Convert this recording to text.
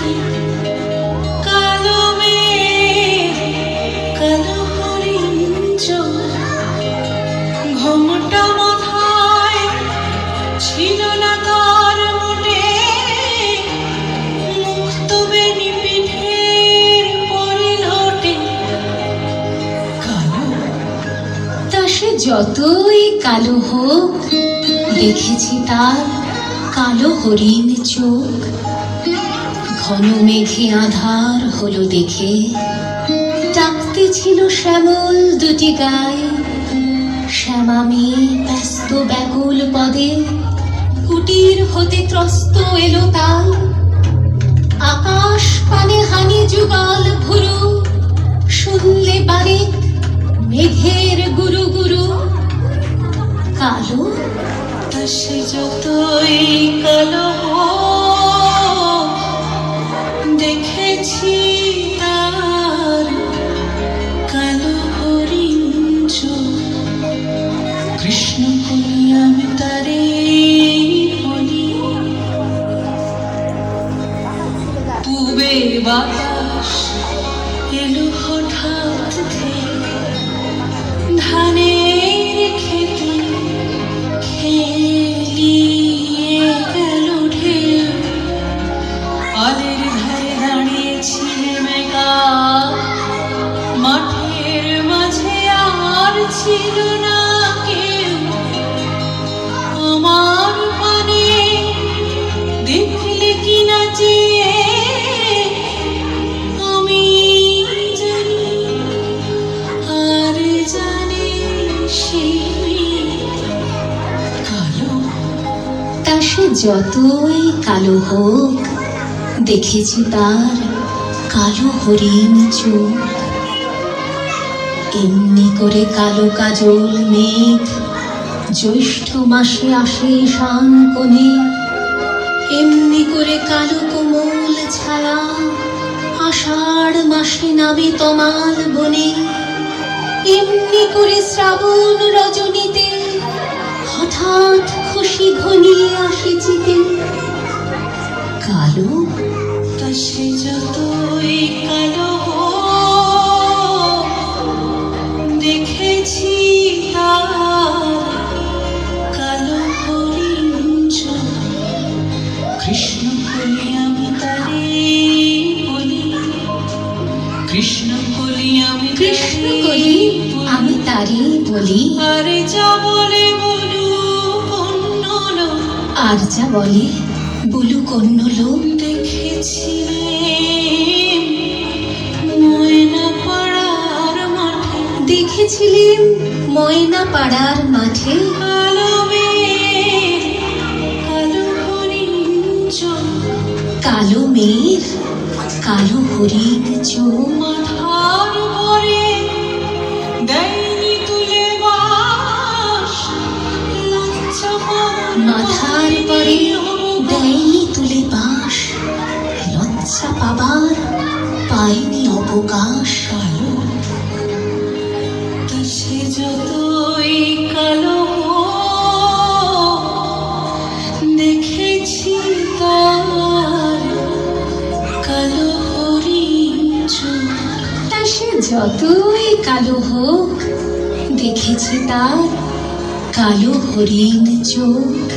পিঠে কালো মেঘ, কালো হরিণ চোখ, ঘোমটা মাথায় ছিল না তার মোটে, মুক্ত বেনি পিঠের পরিলটে কালো। তা সে যতই কালো হোক, দেখেছি তার কালো হরিণ চোখ। ঘন মেঘে আধার হলো দেখে, ডাকতে ছিল শ্যামল দুটি গায়ে। শ্যামা মেয়ে ব্যস্ত ব্যাকুল পদে, কুটির হতে ত্রস্ত এলো তাই। আকাশ পানে হানি যুগল ভুরু, শুনলে বারেক মেঘের গুরু গুরু। কালো তা সে যতই কালো হোক, দেখেছি তার কালো হরিণ চোখ। কৃষ্ণ কলি আমি তারে বলি, পূবে বাতাস এলো হঠাৎ ধেয়ে, ধানের খেতে খেলিয়ে গেল ঢেউ। আলের ধারে দাঁড়িয়েছিলে মেঘা, মাঠের মাঝে আর ছিল না কেউ। আমার পানে দেখলে কিনা যে আমি জানি, আর জানে সে কালো। তা সে যতই কালো হোক, দেখেছি তার কালো হরিণ চোখ। এমনি করে কালো কাজল মেঘ জ্যৈষ্ঠ মাসে আসে শান কোণে। এমনি করে কালো কোমল ছায়া আষাঢ় মাসে নামে তমাল বনে। এমনি করে শ্রাবণ রজনীতে হঠাৎ খুশি ঘনিয়ে আসে চিতে। কালো তা সে যতই কালো হোক, দেখেছি তার কালো হরিণ চোখ। কৃষ্ণ কলি আমি তারে বলি, কৃষ্ণ কলি আমি কৃষ্ণ কলি আমি তারে বলি। আরে যা বলে বলু অন্য লোক, আর যা বলে বলুক অন্য লোক। দেখেছিলেম ময়না পাড়ার মাঠে, দেখেছিলেন ময়না পাড়ার মাঠে। কালো মেঘ, কালো হরিণ চোখ, কালো মেঘ, কালো হরিণ চোখ। মাথার ভরে দেয়নি তুলে বাস, লজ্জা পাওয়ার মাথার পরে দেয়নি তুলে বাস, লজ্জা পাবার পায়নি অবকাশ। কালো। তা সে যতই কালো হোক, দেখেছি তার কালো হরিণ চোখ। তা সে যতই কালো হোক, দেখেছি তার কালো হরিণ চোখ।